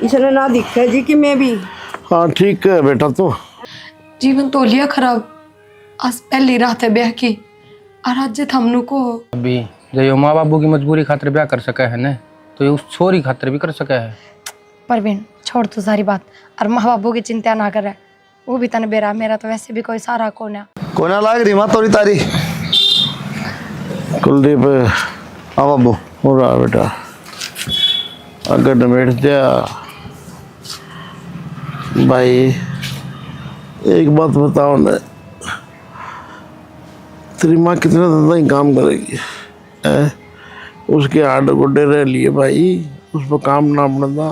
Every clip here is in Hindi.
इसने ना दिखा जी कि मैं भी। हाँ ठीक है बेटा। तो जीवन तो लिया खराब। आज पहली रात है ब्याह की और आज जे थमनु को अभी जो माँ बाबू की मजबूरी खातिर ब्याह कर सका है न, तो ये उस छोरी खातिर भी कर सका है। परवीन छोड़ तू सारी बात और माँ बाबू की चिंता ना करे। वो भी तन बेरा, मेरा तो वैसे भी कोई सारा कोना कोना लाग रही माँ तोरी तारी। कुलदीप हाँ बाबू। हो रहा बेटा अगर नमेट दिया भाई। एक बात बताओ न, तेरी माँ कितना ज़्यादा ही काम करेगी है? उसके आड़ गोडे रह लिए भाई, उस पर काम ना पड़ता।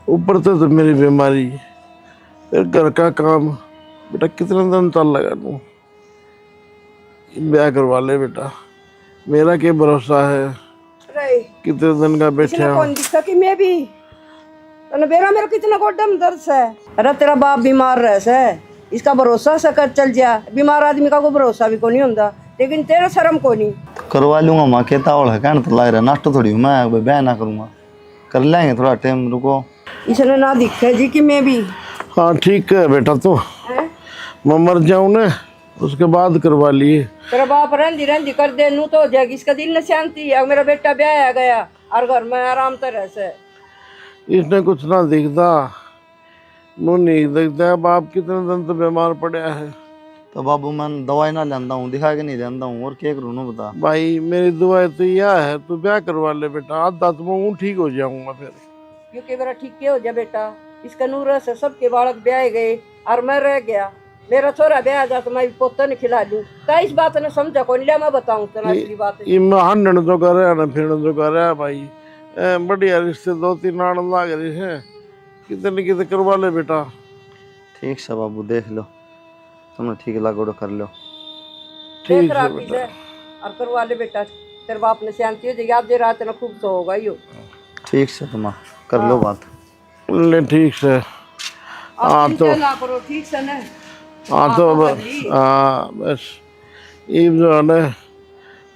ऊपर से तो मेरी बीमारी, फिर घर का काम। बेटा कितना दिन चल लगा तू, ब्याह करवा ले बेटा। मेरा क्या भरोसा है, कितने दिन का बैठे हो। कौन दिखा कि मैं भी तने बेरा मेरा कितना गोडम दर्द है। अरे तेरा बाप बीमार रह से, इसका भरोसा से कर चल जा। बीमार आदमी का कोई भरोसा भी को नहीं होता, लेकिन तेरा शर्म को नहीं। करवा लूंगा माँ, कहता है कहना तो लग रहा नाश्ता थोड़ी मैं ब्याह ना करूँगा, कर लेंगे थोड़ा टाइम रुको। इसने ना दिखा जी कि मैं भी। हाँ ठीक है बेटा। तो मैं मर जाऊँ ना उसके बाद करवा लिए। तेरा बाप रंदी रंदी कर दे नू तो हो जाएगी, इसका दिल न शांति है। मेरा बेटा ब्याह आ गया और घर में आराम तरह से। इसने कुछ ना दिखता, नो नहीं दिखता। बाप कितने दिन तो बीमार पड़ा है। तो बाबू मैं दवाई ना लेंदा हूँ, दिखा के नहीं लेंदा हूँ, और क्या करूँ ना बता। भाई मेरी दुआ तो यह है तू ब्याह करवा ले बेटा। आधा तो मैं ठीक हो जाऊंगा फिर। क्योंकि मेरा ठीक क्या हो जा बेटा। इसका नूर से सबके बालक ब्याह गए और मैं रह गया। मेरा छोरा ब्याह जा तो मैं पोता ने खिला लूं। तो इस बात ने समझा कौन लिया, मैं बताऊं तेरा असली बात। ये मैं हंडन तो कर रहा ना फिर तो कर रहा भाई। बढ़िया रिश्ते 2-3 आने लग रहे हैं, कितने कितने करवा ले बेटा। ठीक है बाबू, देख लो तुमने ठीक लगो तो कर लो। ठीक है बेटा और करवा ले बेटा। तेरे बाप ने शांति हो जाएगी। आप दे रात ना खूब तो होगा यो। ठीक है तुम कर लो बात। ले ठीक से। आप चिंता ना करो, ठीक से ना। हाँ तो बस ये जो है ना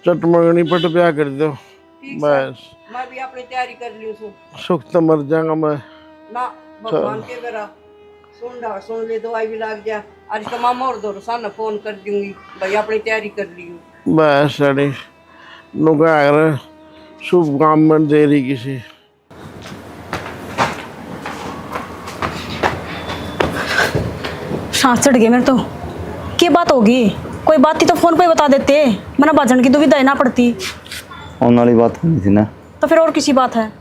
चटमंगनी पट ब्याह कर दो बस। मैं भी अपनी तैयारी कर ली हूँ। सुख तो मर जाऊंगा मैं ना भगवान के बेरा सुन ले, दवाई भी लग जा। और इसका मामा और दो सामने फोन कर दूंगी भाई, अपनी तैयारी कर ली हूँ। बस अरे नुका शुभ काम में देरी किसी। सांस चढ़ गई मेरे तो। क्या बात होगी? कोई बात थी तो फोन पे बता देते, मना बाजन की दुविधा ना पड़ती। होने वाली बात करनी थी ना, तो फिर और किसी बात है?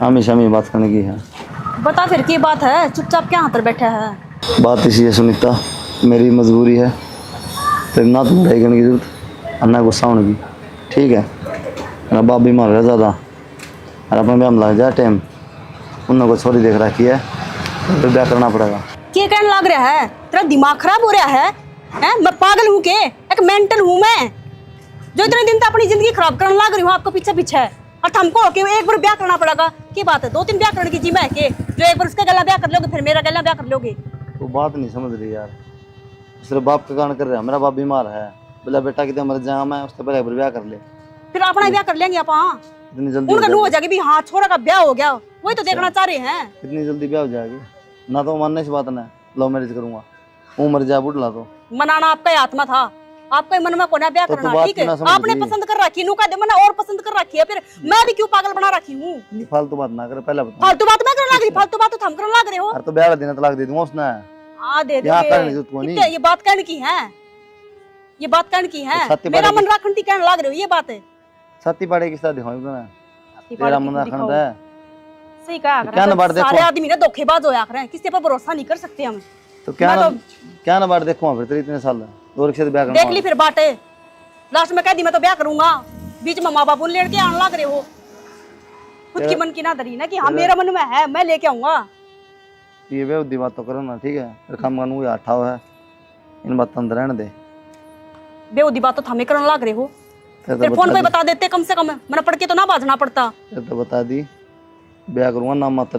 हमेशा हमें बात करने की है। बता फिर की बात है, चुपचाप क्या हाथ पर बैठा है? बात इसी है सुनीता, मेरी मजबूरी है। तेरे ना तुम लड़ाई करने की जरूरत और ना गुस्सा होने की, ठीक है? मेरा बाप बीमार है ज़्यादा और अपने ब्याह में लग जाए टाइम, उन को छोरी देख रखी है, फिर ब्याह करना पड़ेगा। क्या कहने लग रहा है? तेरा दिमाग खराब हो रहा है? मैं पागल हूँ के? एक मेंटल हूँ मैं जो इतने दिन तक अपनी जिंदगी खराब करने लग रही हूँ आपको पीछे पीछे, और हमको एक बार ब्याह करना पड़ेगा? की बात है? 2-3 ब्याह करने की जिम्मा है के? जो एक बार उसका गला ब्याह कर लोगे फिर मेरा गला ब्याह कर लोगे? वो बात नहीं समझ रही यार, सिर्फ बाप का कारण कर रहा है। मेरा बाप बीमार है, बोला बेटा कितने मर जाए मैं, उससे पहले ब्याह कर ले। फिर अपना ब्याह कर लेंगे आप? हाँ इतनी जल्दी उनका हो जाएगी भी, हाँ छोरा का ब्याह हो गया, वही तो देखना चाह रहे हैं। इतनी जल्दी ब्याह हो जाएगी ना, तो मानने से बात ना लव मैरिज करूंगा, वो मर जाए बुढ़ला तो। मनाना आपका ही आत्मा था, आपका मन में कोना ब्याह करना, ठीक है? आपने पसंद कर रखी, नु का मना और पसंद कर रखी है, फिर मैं भी क्यों पागल बना रखी हूँ? फालतू बात ना करे, पहले बता। फालतू बात मैं करने लग रही? फालतू बात तो हम करने लग रहे हो। अरे तो ब्याह देना तलाक दे दूंगा उसने। हाँ दे यहाँ करने की दोगे। जरूरत को नहीं। क्या ये बात कहने की है? ये बात कहने की है? मेरा मन रखन की कहने लग रहे हो, ये बात है? सती पाड़े की साथ दिखाऊं तो तेरा मन रखन है। सही कहा क्या ना बात देखो, सारे आदमी ना धोखेबाज होया करे, किसी पर भरोसा नहीं कर सकते हम। तो क्या ना बात देखो फिर तेरे इतने साल दो रिक्शे से ब्याह करना देख ली फिर बातें, लास्ट में कह दी मैं तो ब्याह करूंगा, बीच में माँ बाप लेके आने लग रहे हो। खुद की मन की ना धरी ना कि हाँ मेरा मन में है मैं लेके आऊंगा। ये बेउद्दी बात तो करो ना, ठीक है? फिर खाम कानून आठा हुआ है, इन बात अंदर रहने दे। बेउद्दी बात तो थमे करने लग रहे हो, फिर फोन पे बता देते कम से कम, मैंने पढ़ के तो ना बाजना पड़ता। तो बता दी ब्याह करूंगा ना मात्र,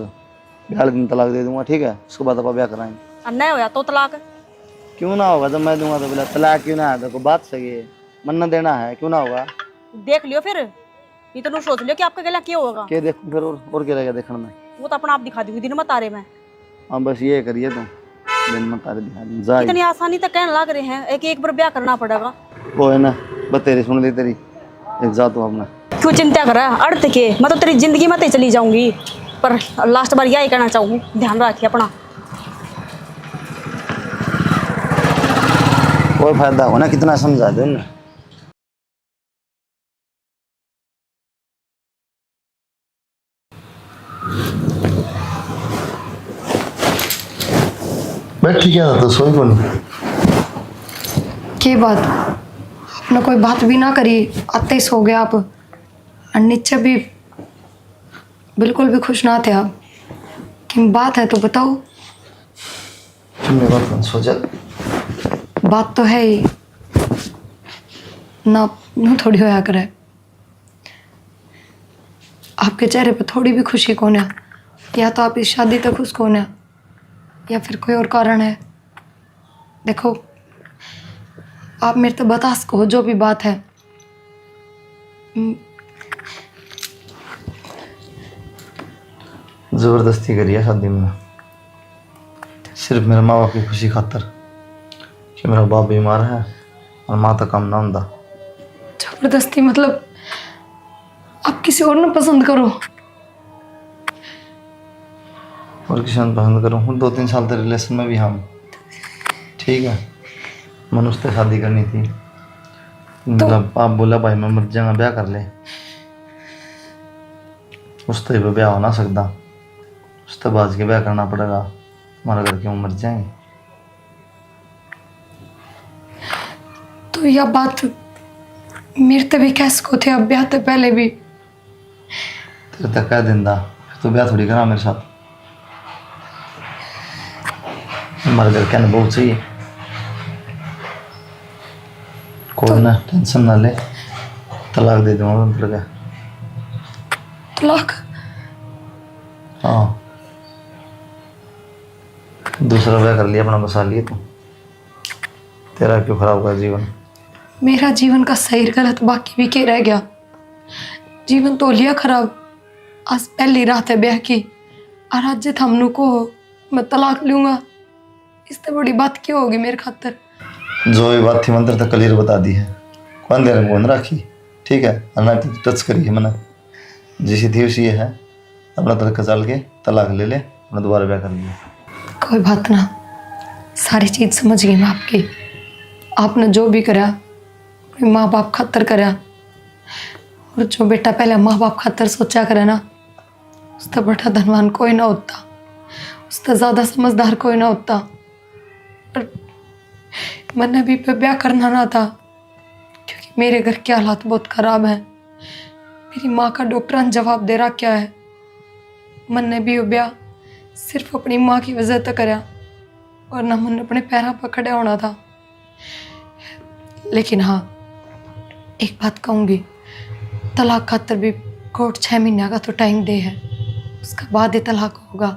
ब्याह दिन तलाक दे दूंगा, ठीक है? उसके बाद अपन ब्याह कराएंगे। और नहीं होया तो तलाक? क्यों ना होगा? जब मैं दूंगा तो बोला तलाक क्यों ना है? देखो बात सही है, मन्ना देना है, क्यों ना होगा? देख लियो फिर, ये तो सोच लियो कि आपका गला क्या होगा। क्या देखूं फिर और क्या रहेगा देखने में? वो तो अपना आप दिखा दूंगी दिन में तारे में। हाँ बस ये करिए तुम, दिन में तारे दिखा दी जा। इतनी आसानी तक कहने लग रहे हैं, एक बार ब्याह करना पड़ेगा। वो है ना, बस तेरी सुन ली तेरी, एक जा तू अपना। क्यों चिंता कर रहा है अर्थ के, मैं तो तेरी जिंदगी में तो चली जाऊंगी, पर लास्ट बार यही कहना चाहूंगी, ध्यान रखिए अपना। कोई फायदा हो ना, कितना समझा दो ना। बैठ ठीक है तो सोई को नहीं। के बात आपने कोई बात भी ना करी, आते ही सो गए आप। और नीचे भी बिल्कुल भी खुश ना थे आप। कि बात है तो बताओ। तुमने बात मत सोचा। बात तो है ही ना, यूं थोड़ी होया करे। आपके चेहरे पे थोड़ी भी खुशी कौन है? या तो आप इस शादी तक खुश कौन है, या फिर कोई और कारण है? देखो आप मेरे तो बता सको जो भी बात है। जबरदस्ती करी है शादी में, सिर्फ मेरे माँ बाप की खुशी खातर कि मेरा बाप बीमार है और माँ तो कम ना होता। जबरदस्ती मतलब आप किसी और ने पसंद करो? और किसी ने पसंद करूँ हूँ, 2-3 साल के रिलेशन में भी हम ठीक है। मनुष्य से शादी करनी थी, मतलब आप बोला भाई मैं मर जाऊंगा, ब्याह कर ले। उससे भी ब्याह हो ना सकता, उससे बाज के ब्याह करना पड़ेगा, हमारा घर क्यों मर जाएंगे। तो यह बात मेरे ते भी कह सको थे, अब ब्याह तो पहले भी। तेरे तक कह देंदा तो ब्याह थोड़ी करा मेरे साथ। हमारे घर कहना बहुत सही है, कोई ना टेंशन ना ले, तलाक दे दूंगा उन पर। तलाक? हाँ, दूसरा ब्याह कर लिया, अपना बसा लिए तू। तेरा क्यों खराब हुआ जीवन? मेरा जीवन का सही गलत बाकी भी क्या रह गया? जीवन तो लिया खराब। आज पहली रात है ब्याह की, और आज जे थमनू को मैं तलाक लूंगा, इससे बड़ी बात क्यों होगी मेरे खातर? जो ये बात थी मंत्र तक क्लियर बता दी है, कौन देर में राखी ठीक है। अन्ना टच करी है मैंने, जैसी थी उसी है। अपना तरीका चल के तलाक ले ले, अपना दोबारा ब्याह कर लिया। कोई बात ना, सारी चीज समझ गई मैं आपकी। आपने जो भी करा अपने माँ बाप खातर करा, और जो बेटा पहले माँ बाप खातर सोचा करे ना, उससे बड़ा धनवान कोई ना होता, उससे ज़्यादा समझदार कोई ना होता। और मैंने भी पे ब्याह करना ना था, क्योंकि मेरे घर के हालात बहुत ख़राब हैं। मेरी माँ का डॉक्टर ने जवाब दे रहा क्या है। मैंने भी वो ब्याह सिर्फ अपनी माँ की वजह से करा, और ना मैंने अपने पैरों पर खड़े होना था। लेकिन हाँ, एक बात कहूँगी, तलाक खातर भी कोर्ट 6 महीने का तो टाइम दे है, उसके बाद ही तलाक होगा।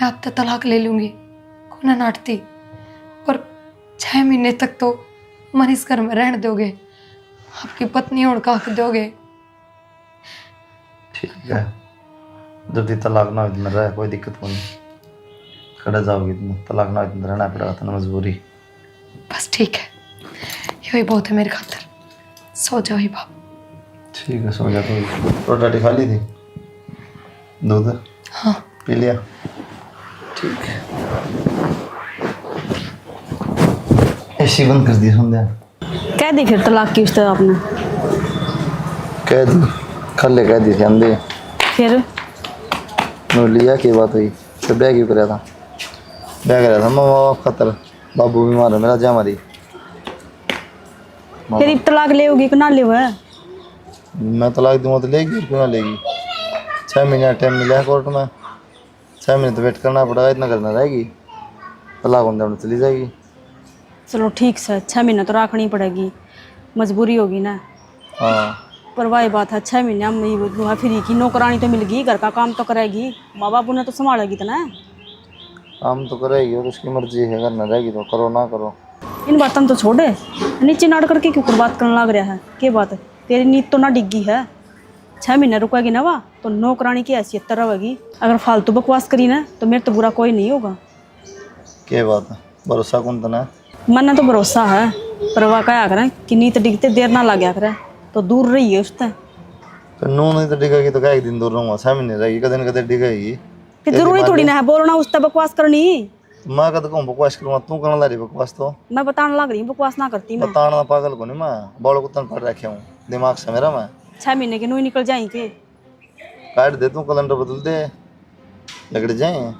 मैं अब तो तलाक ले लूँगी, को ना नाटती, पर 6 महीने तक तो मन इस घर में रहने दोगे, आपकी पत्नी होने का हक दोगे। ठीक है, जब तक तलाक ना हो रहा है कोई दिक्कत नहीं, खड़ा जाओगी तुम, तलाक ना हो रहना पड़ेगा, तो मजबूरी। बस ठीक है, यही बहुत है मेरे खातर। सो जाओ ही बाप। ठीक है सो जा। तो रोटी खा ली थी, दूध हाँ पी लिया, ठीक है। एसी बंद कर दी संध्या। कह दी फिर तलाक की उससे आपने? कह दी, कल कह दी थी अंधे। फिर नो लिया की बात हुई, तो ब्याह क्यों कराया था? ब्याह कराया था माँ बाप खातर, बाबू बीमार है मेरा, जा मारी। फिर तलाक लेगी कि ना ले? मैं तलाक दूंगा तो लेगी, क्यों ना लेगी। 6 महीने टाइम मिला है कोर्ट में, 6 महीने तो वेट करना पड़ेगा, इतना करना रहेगी, तलाक होने चली जाएगी। चलो ठीक से 6 महीने तो रखनी पड़ेगी, मजबूरी होगी ना। हाँ पर वही बात है, 6 महीने में घुमा फिरी की नौकरानी तो मिल गई, घर का काम तो करेगी, माँ बाप उन्हें तो संभालेगी तो ना। काम तो करेगी और उसकी मर्जी है, करना रहेगी तो करो ना करो। इन बातों तो छोड़े, नीचे नाड़ करके क्यों बात करने लग रहा है? क्या बात है, तेरी नींद तो ना डिग्गी है? 6 महीने रुकेगी ना वहाँ तो नौकरानी की हैसियत रहेगी। अगर फालतू बकवास करी ना तो मेरे तो बुरा कोई नहीं होगा। क्या बात है, भरोसा कौन तना है? मन तो भरोसा है, पर वह क्या करें कि नीत डिगते देर ना लग गया करे तो दूर रही है उससे। तो नू नहीं तो डिगेगी तो क्या एक दिन दूर रहूंगा, 6 महीने रहेगी, कदे न कदे डिगेगी। फिर जरूरी थोड़ी ना है बोलना उससे बकवास करनी। मैं कद कहूँ बकवास करूँगा, तू करने ला रही बकवास तो। मैं बताने लग रही हूँ बकवास ना करती मैं। बताना पागल को नहीं, मैं बड़ कुत्तन पर रखे हूँ दिमाग से मेरा। मैं 6 महीने के नू ही निकल जाएंगे। काट दे तू, कैलेंडर बदल दे, लगड़ जाए।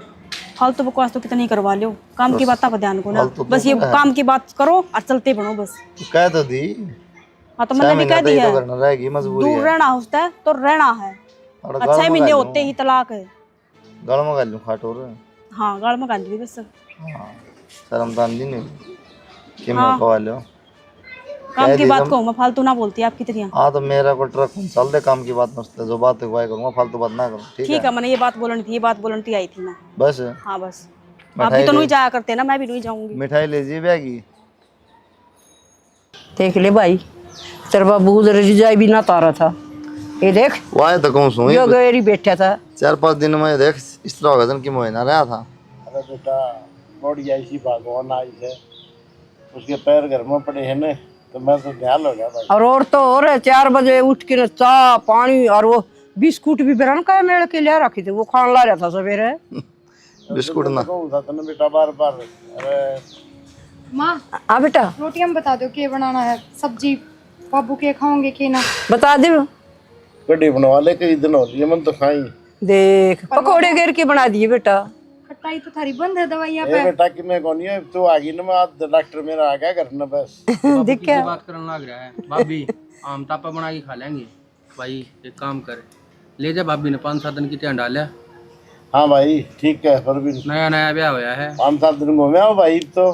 फालतू बकवास तो कितनी करवा लो, काम की बात पर ध्यान को ना, फालतू तो बस ये क्या है? काम की बात करो और चलते बनो बस। तू कह तो दी, हाँ तो 6 मैंने भी कह महीने दी तो है, करना रहेगी, मजबूरी दूर है। रहना होता है तो रहना है। और 6 महीने होते ही तलाक है। गल में गालू खाटोर। हाँ गाल में गांधी बस। हाँ शर्म तान दी नहीं कि मैं हाँ। कवा लो। काम की बात को मैं फालतू ना बोलती आपकी तरह। हाँ तो मेरा को ट्रक चल दे, काम की बात मस्त जो बात है वही करूँगा, फालतू बात ना करूँ, ठीक ठीक है? है, मैंने ये बात बोलनी थी, ये बात बोलनी थी, आई थी मैं। बस हाँ बस, आप भी तो नहीं जाया करते ना, मैं भी नहीं जाऊंगी। मिठाई लीजिए बैगी। देख ले भाई, तेरा बाबू उधर रिजाई भी ना तारा था, ये देख वाह तो कहूँ सुन, जो गैरी बैठा था। 4-5 दिन में देख इस तरह होगा कि मोह ना रहा था। अरे बेटा बड़ी ऐसी भगवान आई है, उसके पैर घर में पड़े हैं ना, तो मैं तो ध्यान हो गया भाई। और तो और 4 बजे उठ के ना चाह पानी और वो बिस्कुट भी बेरन का मेल के लिए रखी थी, वो खान ला रहा था सवेरे। बिस्कुट ना कहूँ था ना बेटा बार बार। अरे माँ हाँ बेटा रोटी हम बता दो क्या बनाना है, सब्जी बाबू के खाओगे कि ना? बता दे। कड़ी बनवा ले, कई दिन हो रही मन तो खाई। देख पकौड़े घेर के बना दिए बेटा। खटाई तो थारी बंद है दवाइयाँ ए बेटा कि मैं कौन है तू आ गई ना, मैं आज डॉक्टर मेरा आ गया घर ना बस। देख क्या बात करने लग रहा है भाभी, आम तापा बना के खा लेंगे। भाई एक काम कर, ले जा भाभी ने 5-7 दिन की ध्यान डाला। हाँ भाई ठीक है, पर भी नया नया ब्याह होया है। 5-7 दिन घूमे आओ भाई। तो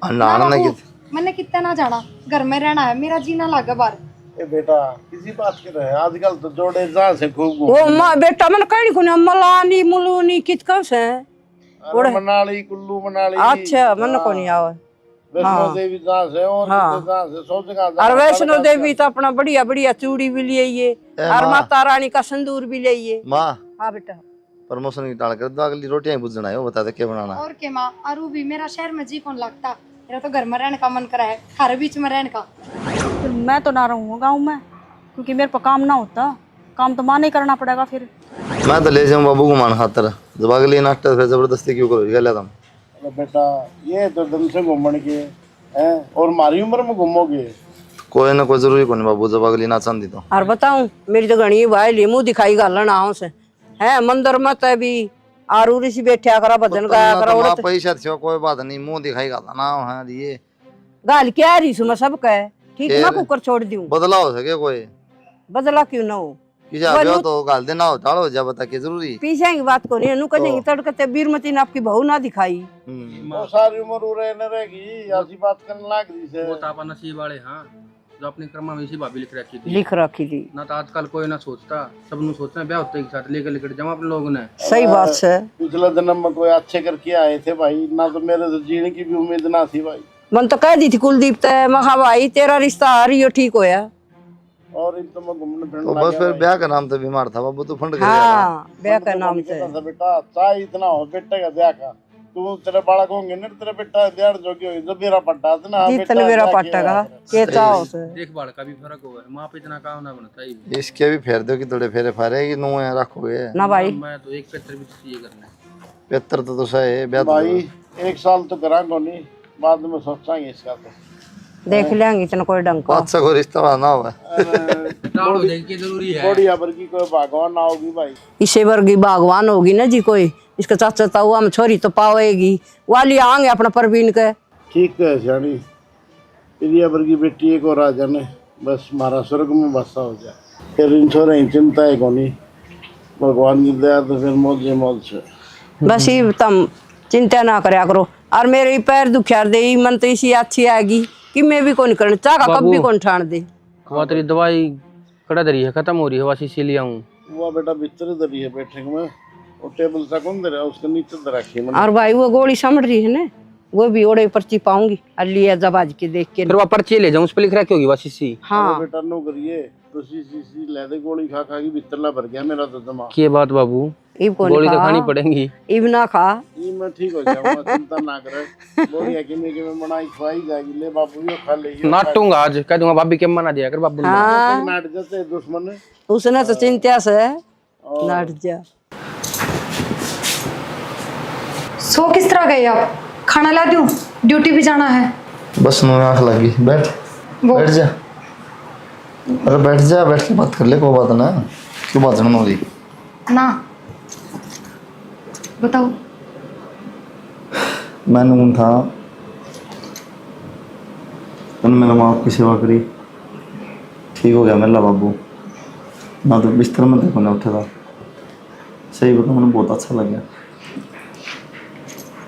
नाना ने मैंने कितना ना जाना, घर में रहना है, मेरा जीना लगा बार। ए बेटा किसी बात के रहे, आजकल तो जोड़े जहाँ से खूब घूम। वो माँ बेटा मैंने कहीं को मलानी मुलूनी कित कब से अरे मनाली कुल्लू मनाली। अच्छा मन को नहीं आवे। वैष्णो देवी जहाँ से और हाँ। जहाँ से सब जगह। और वैष्णो देवी तो अपना बढ़िया बढ़िया चूड़ी भी लिए और माता रानी का संदूर भी लिए। माँ हाँ बेटा प्रमोशन की टाल कर दो, अगली रोटियां ही बुझना है, वो बता दे क्या बनाना है। और के माँ अरु भी मेरा शहर में जी कौन लगता, मेरा तो घर में रहने का मन करा है, हर बीच में रहने का। फिर मैं तो ना रहूँगा गाँव में, क्योंकि मेरे पर काम ना होता, काम तो माँ नहीं करना पड़ेगा। फिर मैं तो ले जाऊँ बाबू को मान खातर, जब अगली नाश्ता फिर जबरदस्ती क्यों करो, गया तुम। अरे बेटा ये तो दम से घूमने के हैं, और हमारी उम्र में घूमोगे। कोई ना कोई जरूरी कोनी बाबू, जब अगली ना चांदी तो। और बताऊं मेरी तो घनी भाई ले मुंह दिखाई गालन आओ से है मंदिर में तो भी आरूरी सी बैठा करा भजन गाया करा तो औरत पैसा थी कोई बात नहीं, मुंह दिखाई गाता ना है ये गाल क्या रही सु मैं सब कह ठीक ना कुकर छोड़ दूं, बदला हो सके कोई बदला क्यों ना हो। किसी आ तो गाल देना हो टालो जा, बता के जरूरी पीछे की बात को नहीं नु कहेंगे तड़कते बीरमती ने आपकी बहू ना दिखाई। वो सारी उम्र उरे न रहेगी, ऐसी बात करने लग रही से। वो तापा नसीब वाले हाँ, जो अपने कर्मा में इसी भाभी लिख रखी थी। लिख रखी थी ना तो आजकल कोई ना सोचता, सब नु सोचना ब्याह होते के साथ लेकर लेकर जाओ अपने लोगों ने। सही बात है। पिछले जन्म में कोई अच्छे करके आए थे भाई, ना तो मेरे से जीने की भी उम्मीद ना थी भाई। मन तो कह दी थी कुलदीप ते महा भाई तेरा रिश्ता आ रही हो ठीक होया। और इन तो मैं घूमने फिरने तो बस फिर ब्याह का नाम तो बीमार था बाबू, तो फंड गया। हाँ ब्याह का नाम से था बेटा, चाहे इतना हो बेटे का ब्याह का, तू तेरे बालक होंगे ना तेरे बेटा देर जो की हो, जब मेरा पट्टा था ना जितने मेरा पट्टा का के चाहो से देखभाल का भी फर्क हुआ है, माँ पे इतना काम ना बनता ही। इसके भी फेर दो कि थोड़े फेरे फारे कि नो रखोगे ना भाई। मैं तो एक पेत्र भी चाहिए करना है। बेहतर तो सही है ब्याह भाई। 1 साल तो करा को नहीं, बाद में सोचांगे इसका तो। देख लेंगे इतना कोई डंग को। अच्छा कोई रिश्ता ना हुआ डालो देख के जरूरी है। थोड़ी अबर की कोई भगवान ना होगी भाई। इसे वर्गी बागवान होगी ना जी कोई, इसका चाचा ताऊ में छोरी तो पावेगी वाली आएंगे अपना परवीन के। ठीक है सियानी, तेरी अबर की बेटी एक और आ जाने, बस हमारा स्वर्ग में बसा हो जाए, फिर इन छोरे चिंता है कोनी, भगवान की दया तो फिर मौज मौज से। बस ही तुम चिंता ना करया करो। और मेरे पैर दुखियार दे मन तो इसी अच्छी आएगी कि मैं भी कौन करना चाह कब भी कौन ठान दे। वो तेरी दवाई कड़ा दरी है, खत्म हो रही है, बस इसीलिए आऊँ। वो बेटा बिस्तर दरी है बैठक में, वो टेबल सा कौन दे रहा है उसके नीचे दे रखी है। और भाई वो गोली समझ रही है ना, वो भी ओड़े पर्ची पाऊंगी अलिया जब आज के देख के। फिर वो पर्ची ले जाऊँ, उस पर लिख रखी होगी बस इसी। हाँ बेटा नो करिए, सी ले दे गोली खा खा के भीतरला भर गया मेरा तो दिमाग। की बात बाबू, इब को गोली तो खानी पड़ेगी। इब ना खा। ये मैं ठीक हो जाऊंगा, चिंता ना करे। गोली हकीमी के में बनाई खवाई जाएगी। ले बाबू ये खा ले। नाटूंगा आज, कह दूंगा भाभी के मना दिया कर बाबू। हाँ नाट जाते दुश्मन उसने तो चिंता से नाट जा। सो किस तरह गए आप? खाना ला दूं? ड्यूटी भी जाना है। बस मुँह में आँख लगी। बैठ बैठ जा। अरे बैठ जा, बैठ के बात कर ले, कोई बात ना। क्यों बात नहीं हो रही? ना बताओ। मैंने कौन था, मैंने मेरा माँ की सेवा करी, ठीक हो गया मेरा बाबू। ना तो बिस्तर में देखो ना उठा था। सही बताऊँ मैंने बहुत अच्छा लगा,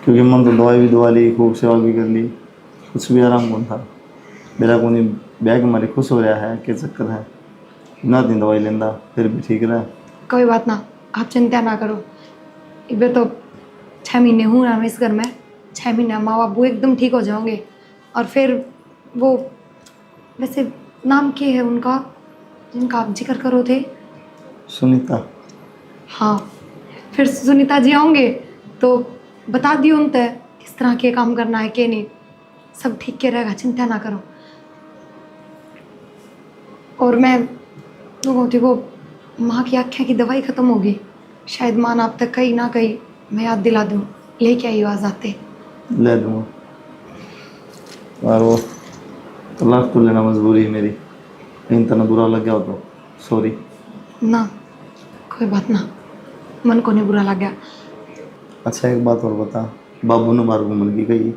क्योंकि मन तो दवाई भी दवा ली, खूब सेवा भी कर ली, कुछ भी आराम कौन था। मेरा को नहीं बैग मारे खुश हो रहा है, क्या चक्कर है। ना दिन दवाई लेंदा फिर भी ठीक रहा। कोई बात ना, आप चिंता ना करो। इबे तो 6 महीने हूँ ना मैं इस घर में। 6 महीने माँ बाबू एकदम ठीक हो जाओगे। और फिर वो, वैसे नाम क्या है उनका जिनका आप जिक्र करो थे? सुनीता। हाँ, फिर सुनीता जी आओगे तो बता दियो उन तय किस तरह के काम करना है के नहीं, सब ठीक के रहेगा, चिंता ना करो। और मैं लोगों देखो, माँ की आँखें की दवाई ख़त्म होगी, शायद माँ आप तक कहीं ना कहीं मैं याद दिला दूँ, लेके आई आज आते। ले दूँगा। और वो तलाक तो लेना मजबूरी है मेरी, कहीं तना बुरा लग गया हो तो सॉरी। ना कोई बात ना, मन को नहीं बुरा लग गया। अच्छा एक बात और बता, बाबू ने बाहर घूमने की कही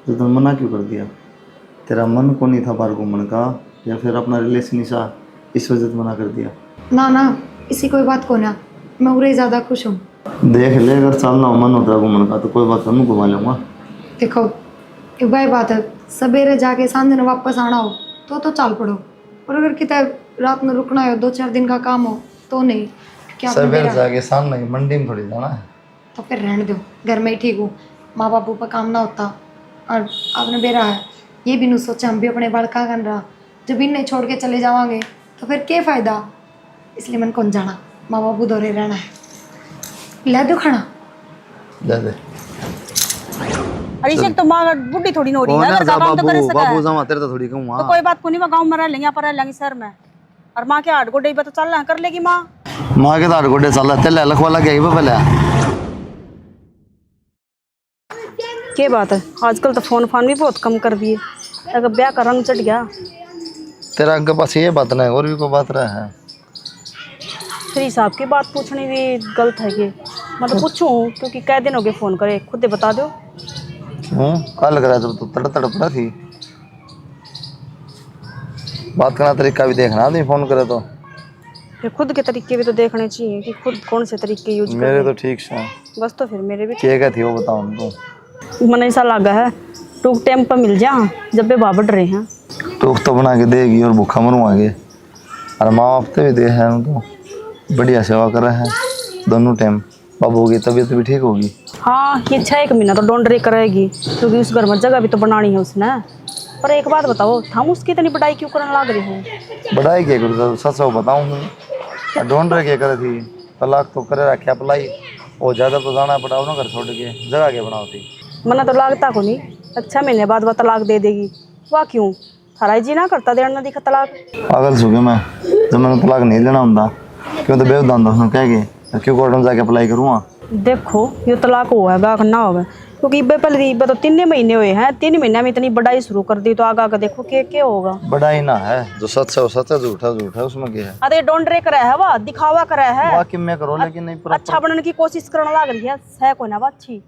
तो तुमने मना क्यों कर दिया? तेरा मन को नहीं था बाहर घूमने का, या फिर अपना रिलेशन ही सा इस वजह से मना कर दिया? ना ना, इसी कोई बात को ना, मैं उरे ज़्यादा खुश हूँ। देख ले, अगर चलना हो मन होता है घूमने का तो कोई बात नहीं, घुमा लूँगा। देखो एक भाई बात है, सवेरे जाके सांझ ने वापस आना हो तो चाल पड़ो, और अगर कितने रात में रुकना हो, 2-4 दिन का काम हो तो नहीं। क्या सवेरे जाके सामने मंडी में थोड़ी जाना है। तो फिर रहने दो, घर में ही ठीक हूँ। माँ बापू पर काम ना होता, और आपने बेरा है ये भी नहीं सोचा हम भी अपने बाल का कर रहा। जब इन्हें छोड़ के चले जावांगे तो फिर क्या फ़ायदा, इसलिए मन कौन जाना, माँ बापू दौरे रहना है। ला दो खाना। दे दे। अभिषेक तो माँ बुढ़ी थोड़ी हो रही है, अगर काम तो करे सका है। जावा तेरे तो थोड़ी कहूँ। तो कोई बात को नहीं, मैं गाँव में रह लेंगे, यहाँ पर रह लेंगे शहर में। और माँ के हाथ गोडे पे तो चल रहा कर लेगी माँ। माँ के तार गोडे चल रहा तेल लखवा लग गया पहले। क्या बात है, आजकल तो फोन भी बहुत कम कर दिए, अगर ब्याह का रंग चढ़ गया। तेरा अंक पास ये बात ना है, और भी कोई बात रहा है? फिर हिसाब की बात पूछनी भी गलत है कि मैं तो पूछूं, क्योंकि कई दिन हो गए फोन करे, खुद ही बता दो। क्यों कल करा जब तो तड़ पड़ा थी। बात करना तरीका भी देखना आदमी फोन करे तो। फिर खुद के तरीके भी तो देखने चाहिए कि खुद कौन से तरीके यूज मेरे कर। तो ठीक से बस तो फिर मेरे भी क्या थी वो बताओ उनको। मन ऐसा लगा है टूक टाइम पर मिल जा, जब भी बाबड़ रहे हैं। टूक तो बना के देगी और भूखा मरू आगे। और माँ बाप तो भी दे है तो बढ़िया सेवा कर रहे हैं दोनों टाइम। बाबू की तबीयत भी ठीक होगी। हाँ, ये 6 महीना तो डोंडरी करेगी, क्योंकि उस घर में जगह भी तो बनानी है उसने। पर एक बात बताओ, हम उसकी इतनी बढ़ाई क्यों करने लग रही हो? बढ़ाई क्या करूँ, सच बताऊँ मैं ढूंढ रहे क्या करे थी। तलाक तो करे रखे अप्लाई, वो ज़्यादा तो जाना पड़ा ना घर छोड़ के, जगह क्या बनाओ थी। मना तो लागता को नहीं, 6 महीने बाद वह तलाक दे देगी। वाह क्यों थारा जी ना करता देना ना दिखा तलाक। पागल सुखे मैं, जब मैंने तलाक नहीं लेना होता क्यों तो बेवदा होता कह के क्यों कोर्ट में जाके अप्लाई करूँगा। देखो ये तलाक हुआ है ब्याह ना होगा, क्योंकि इब्बे पहले इब्बे तो 3 महीने हुए हैं, 3 महीने में इतनी बढ़ाई शुरू कर दी, तो आगे आगे देखो क्या होगा। बढ़ाई ना है, जो सच है वो सच है, झूठा है, उसमें क्या है। अरे डोंडरे करे है, वह दिखावा करे है, वाकई में करो लेकिन नहीं अच्छा बनने की कोशिश करने लग रही है कोई ना बात अच्छी।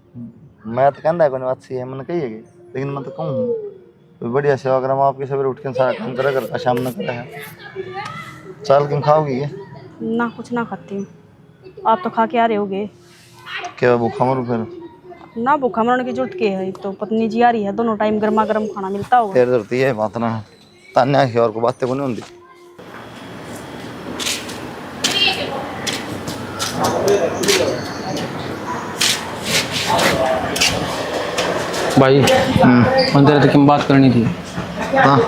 मैं तो कहता है कोई अच्छी है मैंने कही है, लेकिन मैं तो कहूँ बढ़िया सेवा करा माँ आपके सवेरे उठ के सारा काम करे कर शाम में करे है। चाल क्यों खाओगी ये? ना कुछ ना खाती हूँ, आप तो खा के आ रहे होगे। क्या भूखा मरू फिर? ना भूखा मरने की जरूरत क्या है, तो पत्नी जी आ रही है, दोनों टाइम गर्मा गर्म खाना मिलता होगा। तेरे जरूरत है बात ना तान्या की और को बातें को नहीं होती। भाई अंदर तो क्यों बात करनी थी? हाँ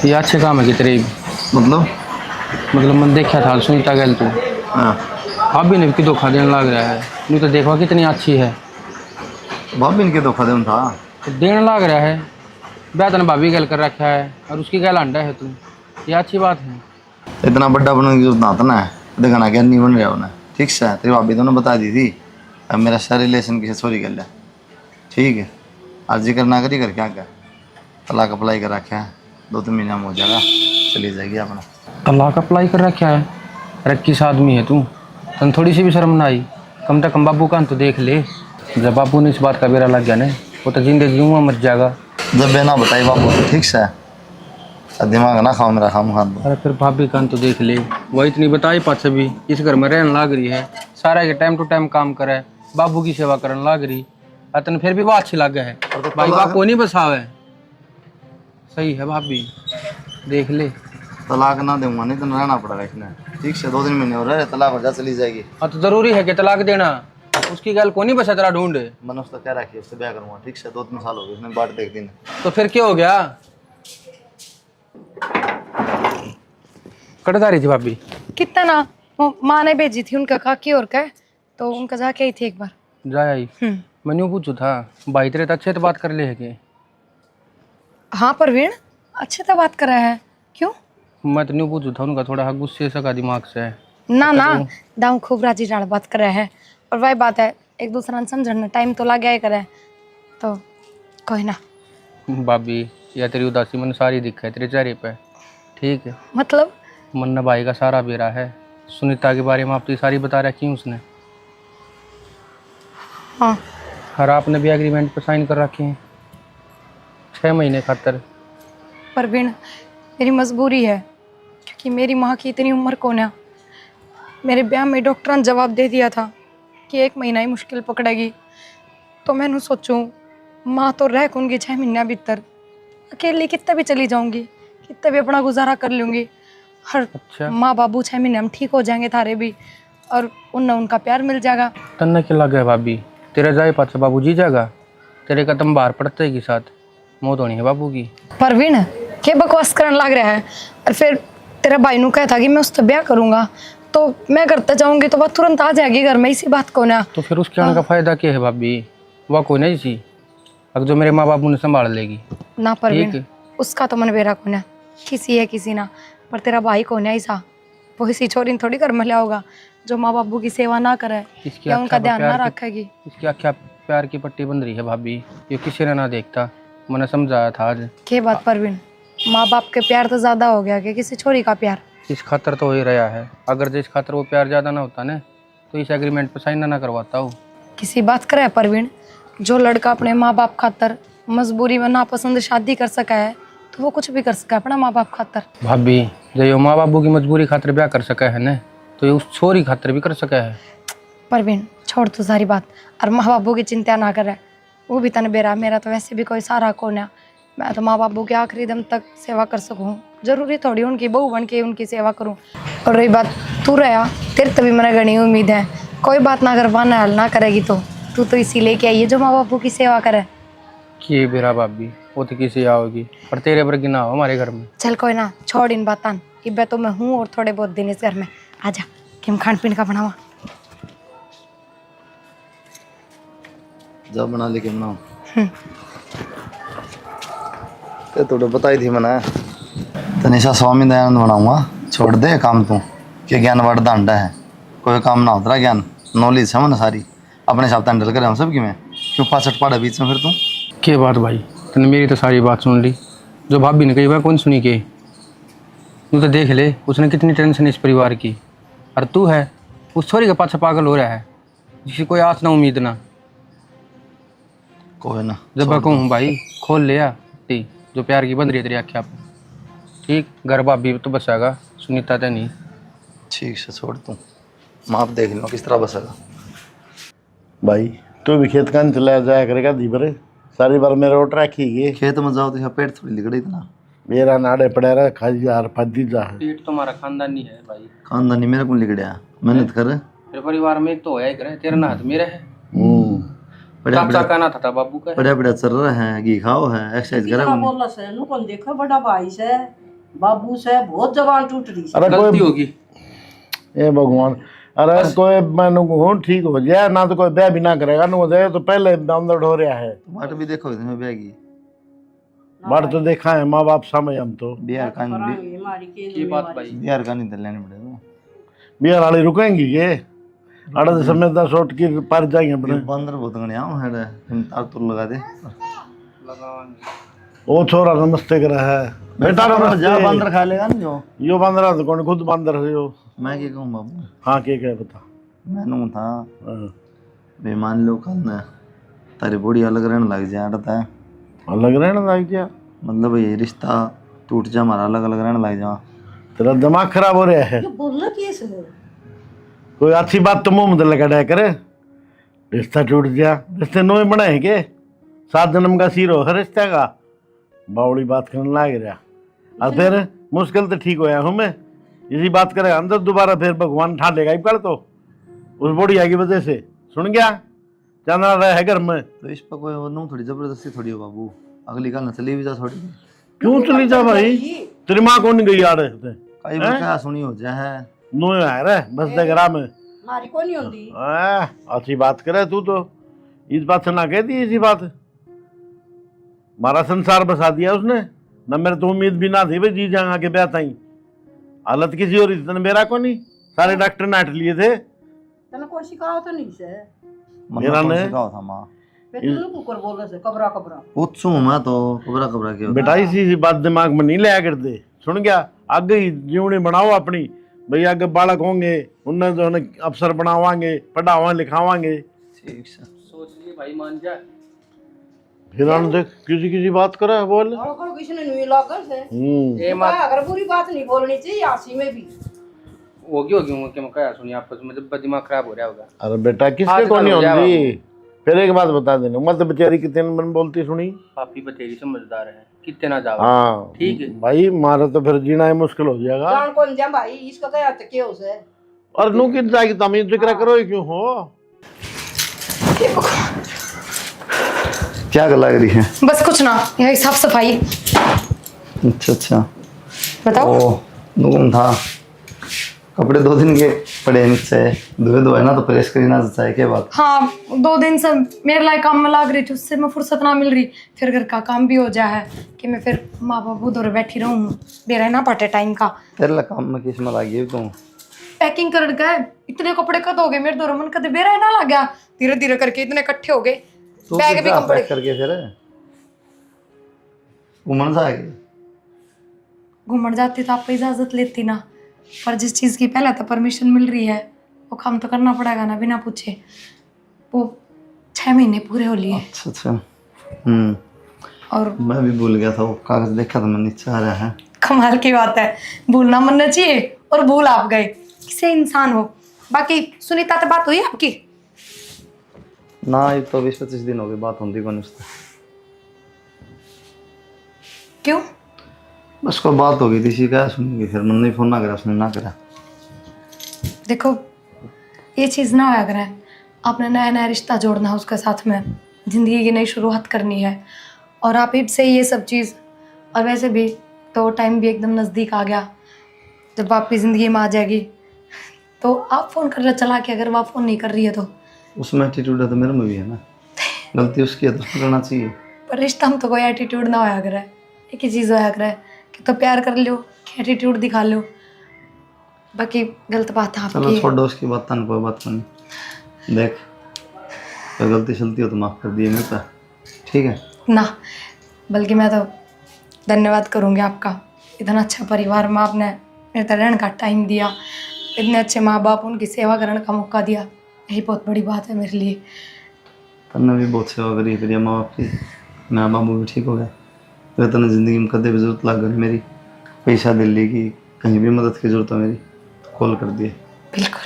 ये अच्छे काम है कि तेरे मतलब मतलब मैं देखा था सुनीता गल तू हाँ भाभी ने भी धोखा देने लग रहा है। नहीं तो देखो कितनी अच्छी है, भाभी इनके धोखा दे था। तो देने लग रहा है। बेतन भाभी गल कर रखा है और उसकी गल अंडा है तू, ये अच्छी बात है। इतना बड़ा बनने की जरूरत ना था ना, देखना क्या नहीं बन रहा उन्हें। ठीक से तेरी भाभी तो बता दी थी अब मेरा सारा रिलेशन किसी सॉरी कर लिया। ठीक है, अर्जी करना करी कर क्या क्या तलाक अप्लाई कर रखा है, 2-3 महीना में हो जाएगा, चली जाएगी अपना। तलाक अप्लाई कर रखा है? रक्कीस आदमी है तू, तन थोड़ी सी भी शर्म ना आई? कम से कम बाबू का तो देख ले। जब बाबू ने इस बात का बेरा लग गया ना, वो तो जिंदगी यूँ मर जाएगा। जब बेना बताई बाबू ठीक से, दिमाग ना खाओ मेरा, खाम खा दो। अरे फिर भाभी का तो देख ले, वो इतनी बताई पाछ भी इस घर में रहने लग रही है, सारा के टाइम टू टाइम काम करे, बाबू की सेवा करने लग रही, अतन फिर भी वो अच्छी लग है। भाई बाप को नहीं बसावे, सही है भाभी, देख ले। तलाक ना दूंगा, नहीं तो रहना पड़ेगा इसने। ठीक से 2-3 महीने हो रहे, तलाक हो जा, चली जाएगी। हाँ तो जरूरी है कि तलाक देना, उसकी गल को नहीं बसा तेरा ढूंढ। मैंने उसको क्या रखी, उससे ब्याह करूंगा। ठीक से 2-3 साल हो गए, उसने बाट देख दी। तो फिर क्या हो गया? कट जा रही थी भाभी? कितना ना, वो माँ ने भेजी थी उनका काकी और का, तो उनका जाके आई थी एक बार। जा आई? मैंने पूछू था भाई तेरे तो अच्छे तो बात कर ले है कि? हाँ परवीन, अच्छे से बात कर रहा है। क्यों? मैं तो नहीं पूछू था, उनका थोड़ा गुस्से सका दिमाग से है। ना ना, दाऊ खूब राजी राड़ बात कर रहा है। और वही बात है, एक दूसरा ने समझना टाइम तो लग गया करे, तो कोई ना। भाभी या तेरी उदासी मन सारी दिखा है तेरे चेहरे पे। ठीक है, मतलब मन्ना भाई का सारा बेरा है, सुनीता के बारे में आप तो सारी बता रखी उसने। हाँ, और आपने भी एग्रीमेंट पर साइन कर रखे हैं 6 महीने खातर। परवीन मेरी मजबूरी है, क्योंकि मेरी माँ की इतनी उम्र को ना, मेरे ब्याह में डॉक्टर ने जवाब दे दिया था कि 1 महीना ही मुश्किल पकड़ेगी। तो मैंने सोचूं माँ तो रह कूंगी 6 महीना भीतर, अकेली कितने भी चली जाऊंगी, कितने भी अपना गुजारा कर लूँगी। हर अच्छा, माँ बाबू 6 महीने हम ठीक हो जाएंगे थारे भी, और उनने उनका प्यार मिल जाएगा। तन्ना क्या लगा है भाभी, तेरे जाए पास बाबू जी जाएगा, तेरे कदम बाहर पड़ते के साथ मौत होनी है बाबू की। परवीन के बकवास करने लग रहा है। और फिर तेरा भाई नु कहता कि मैं उससे ब्याह करूंगा, तो मैं करते जाऊंगी तो वह तुरंत आ जाएगी घर में, इसी बात को ना। तो फिर उसके आने का फायदा क्या है भाभी? वह कोई नहीं सी अगर जो मेरे माँ बाप ने संभाल लेगी। ना परवीन, ठीक। उसका तो मन बेरा को ना, किसी है किसी ना, पर तेरा भाई को नहीं सा, वो इसी छोरी थोड़ी घर में लिया होगा जो माँ बाबू की सेवा ना करे इसकी या उनका आँखों पर ध्यान ना प्यार रखेगी। इसकी आख्या प्यार की पट्टी बन रही है भाभी, ये किसी ने ना देखता, मैंने समझाया था आज। के बात परवीन, माँ बाप के प्यार तो ज्यादा हो गया कि किसी छोरी का प्यार। इस खातर तो हो ही रहा है, अगर जिस खातर वो प्यार ज़्यादा ना होता ना, तो इस एग्रीमेंट पर साइन ना करवाता हूँ। किसी बात करे परवीन, जो लड़का अपने माँ बाप खातर मजबूरी में नापसंद शादी कर सका है, तो वो कुछ भी कर सका अपना माँ बाप खातर। भाभी जब ये माँ बाबू की मजबूरी खातर ब्याह कर सका है ना, तो ये उस छोरी खातर भी कर सका है। परवीन छोड़ तू सारी बात, और माँ बाबू की चिंता ना करे, वो भी तन बेरा, मेरा तो वैसे भी कोई सहारा कौन है। मैं तो माँ बाबू के आखिरी दम तक सेवा कर सकूँ, जरूरी थोड़ी उनकी बहू बन के उनकी सेवा करूँ। और रही बात तू रहा, तेरे तभी मैंने घनी उम्मीद है, कोई बात ना करवाना हल ना करेगी, तो तू तो इसी लेके आई है जो माँ बापू की सेवा करे। कि बेरा भाभी वो तो किसी आओगी, पर तेरे वर्गी ना हो हमारे घर में। चल कोई ना, छोड़ इन बातान, इब्बे तो मैं हूँ और थोड़े बहुत दिन इस घर में। आजा कि हम खान पीन का बनावा। जब बना लेके बनाओ, ते तो बताई थी मैंने, तनिषा स्वामी दयानंद बनाऊंगा। छोड़ दे काम तू, कि ज्ञान वरदांडा है, कोई काम ना होता ज्ञान, नॉलेज है मन सारी, अपने साथ हैंडल करे हम सब की। मैं क्यों पासठ पड़ा बीच में फिर तू? क्या बात भाई, तूने मेरी तो सारी बात सुन ली, जो भाभी ने कही वह कौन सुनी के? तू तो देख ले उसने कितनी टेंशन इस परिवार की, और तू है उस छोरी के पाछे पागल हो रहा है, जिसकी कोई आस ना उम्मीद ना। कोई ना, जब मैं कहूँ भाई खोल लिया ती, जो प्यार की बन रही है तेरी आख्या पे, ठीक घर भाभी तो बसागा, सुनीता तो नहीं। ठीक से छोड़ तू, माप देख लो किस तरह बसेगा। भाई तू भी खेत कान चला जाया करेगा दी पर, सारी बार मेरे ओट रखी गए। खेत में जाओ तो पेट थोड़ी लिगड़ी इतना, मेरा नाड़े पड़ा रहा खाजी यार फजी जा। पेट तो हमारा खानदानी है भाई, खानदानी मेरे को लिगड़िया, मेहनत कर। तेरे परिवार में तो होया ही करे, तेरा ना हाथ मेरा है। बढ़िया चाचा का ना था बाबू का है। बढ़िया बढ़िया चल रहा है, घी खाओ है, एक्सरसाइज करा कितना बोला से नु कौन देखो बड़ा भाई से बाबू से बहुत जबान टूट रही है। अरे गलती कोई होगी। ए भगवान, अरे कोई मैंने को ठीक हो जाए ना तो कोई ब्याह भी ना करेगा ना, हो जाए तो पहले अंदर हो रहा है। बाट भी देखो इसमें बैगी बड़ तो देखा है माँ बाप समझ हम तो। बिहार का करांगे हमारी ये बात भाई बिहार का नहीं तो लेने पड़ेगा। बिहार वाले रुकेंगी ये अड़द समय 10 ओट की पर जाएंगे अपने। बंदर बहुत गणे आओ है तुम तार तुर लगा दे। वो छोरा नमस्ते कर रहा है बेटा जा नमस्ते। बंदर खा लेगा ना जो। यो बंदर तो कौन खुद बंदर है यो। मैं क्या कहूँ बाबू, हाँ क्या बता। मैनू था हाँ, बेमान लो कल न तारी बॉडी अलग रहने लग जाए अड़ता है, अलग रहने लग गया। मतलब ये रिश्ता टूट जा हमारा अलग अलग रहने लग जा। तेरा दिमाग खराब हो रहा है। ये बोलना कैसे है? कोई अच्छी बात तो मुंह में लगा डाया करे। रिश्ता टूट गया, रिश्ते नोए बनाए के 7 जन्म का सीरो है रिश्ते का। बावड़ी बात करने लग रहा और फिर मुश्किल तो ठीक होया हूँ मैं। इसी बात करे अंदर दोबारा फिर भगवान ठा लेगा ही कर तो उस बुढ़िया की वजह से। सुन गया चंद्रा रहा है घर में। तो इस पर कोई नो थोड़ी जबरदस्ती थोड़ी हो बाबू, अगली कल न चली भी जा थोड़ी। क्यों चली जा भाई, तेरी माँ कौन गई यार कई बार क्या सुनी हो जाए नो है रे बस देगरा में। हमारी को नहीं होती। अच्छी बात करे तू तो इस बात से ना कहती इसी बात। हमारा संसार बसा दिया उसने न, मेरे तो उम्मीद भी ना थी भाई जी जाएंगे के ब्याह ताई। हालत किसी और इतने मेरा को नहीं, सारे डॉक्टर नाट लिए थे। तने कोई सिखाओ तो नहीं से। मेरा ने सिखाओ था माँ फिर तू कुकर बोले से कबरा कबरा। पूछू मैं तो कबरा कबरा के बेटा इसी बात दिमाग में नहीं लिया करते। सुन गया आगे ही जीवनी बनाओ अपनी भाई, आगे बालक होंगे उन्हें जो है अफसर बनावांगे पढ़ावा लिखावांगे। ठीक से सोच लिए भाई मान जा। फिर हम देख किसी किसी बात करे बोल। और करो किसी ने नहीं लागल से। ए मत अगर बुरी बात नहीं बोलनी चाहिए आसी में भी। होगी कि मैं क्या सुनी आपस में, जब दिमाग खराब हो रहा होगा। अरे बेटा किसके को नहीं होती। फिर एक बात बता देना मत बेचारी कितने मन बोलती सुनी। पापी बतेरी समझदार है, कितने ना जाओ। हाँ ठीक है भाई मारा तो फिर जीना ही मुश्किल हो जाएगा। जान कौन जा भाई इसका क्या तके उसे। और नू किन जाएगी तमीज जिक्र करो ही क्यों हो। क्या लग रही है? बस कुछ ना, यही साफ सफाई। अच्छा अच्छा बताओ। ओ नुकम था कपड़े 2 दिन के पड़े नीचे धोए है ना, तो प्रेस करना चाहिए क्या बात। हाँ 2 दिन से मेरे लायक काम में लाग रही थी, उससे मैं फुर्सत ना मिल रही। फिर घर का काम भी हो जाए है कि मैं फिर माँ बाबू दौरे बैठी रहूँ, मेरा ना पटे टाइम का। तेरे ला काम में किस में लगी तू? पैकिंग कर गए, इतने कपड़े कद हो गए मेरे दौरे मन कद बेरा ना लग गया। धीरे धीरे करके इतने इकट्ठे हो गए, तू बैग भी कम पड़े। पैक करके फिर घूमन जाएगी। घूमन जाती तो आप इजाजत लेती ना, पर जिस चीज़ की पहले तो परमिशन मिल रही है वो काम तो करना पड़ेगा ना बिना पूछे। वो 6 महीने पूरे हो लिए। अच्छा अच्छा और मैं भी भूल गया था, वो कागज देखा था मैं नीचे आ रहा है। कमाल की बात है, भूलना मनना चाहिए और भूल आप गए, किसे इंसान हो। बाकी सुनीता से बात हुई आपकी? ना ये तो 20-25 दिन हो गए बात होती कौन उससे। क्यों? बस कोई बात हो गई थी, इसी का सुनेंगे फिर मैंने फोन ना करा, उसने ना करा। देखो ये चीज़ ना होया करे, आपने नया नया रिश्ता जोड़ना है उसके साथ में, ज़िंदगी की नई शुरुआत करनी है और आप ही से ये सब चीज़। और वैसे भी तो टाइम भी एकदम नज़दीक आ गया, जब आपकी ज़िंदगी में आ जाएगी तो आप फ़ोन कर रहे चला के, अगर वो फ़ोन नहीं कर रही है तो। उसमें एटीट्यूड है तो मेरे में भी है ना, गलती उसकी है तो उसको करना चाहिए। पर रिश्ता में तो कोई एटीट्यूड ना होया करे, एक ही चीज़ होया करे कि तो प्यार कर लो कि एटीट्यूड दिखा लो। बाकी गलत बात है चलो आपकी। छोड़ो उसकी बात, तन कोई बात नहीं। देख कोई गलती चलती हो तो माफ़ कर दिए मेरे को, ठीक है ना, बल्कि मैं तो धन्यवाद करूँगी आपका। इतना अच्छा परिवार में आपने मेरे तरह रहने का टाइम दिया, इतने अच्छे माँ बाप उनकी सेवा करने का मौका दिया, यही बहुत बड़ी बात है मेरे लिए। तन्ने भी बहुत सेवा करी फिर माँ बाप की, माँ बाबू भी ठीक हो गया। फिर तने ज़िंदगी में कदे भी जरूरत लग गई मेरी, पैसा दिल्ली की कहीं भी मदद की जरूरत है मेरी, कॉल कर दिए। बिल्कुल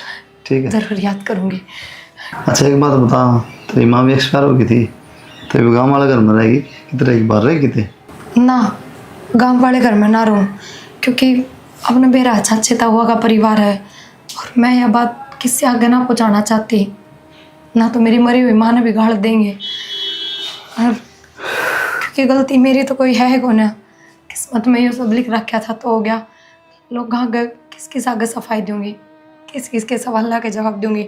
ठीक है ज़रूर याद करूँगी। अच्छा एक बात बता, तेरी माँ भी एक्सपायर हो गई थी, तो भी गाँव वाला घर में रहेगी कि तेरे एक बार रहेगी थे? ना, गांव वाले घर में ना रहूं, क्योंकि अपने मेरा अच्छा चेता हुआ का परिवार है और मैं यह बात किससे आगे ना पहुंचाना चाहती, ना तो मेरी मरी हुई माँ ने बिगाड़ देंगे। और क्योंकि गलती मेरी तो कोई है कौन है कि किस्मत में ये सब लिख रखा था तो हो गया। लोग आगे किस किस आगे सफाई दूंगी, किस किस के सवाल के जवाब दूंगी,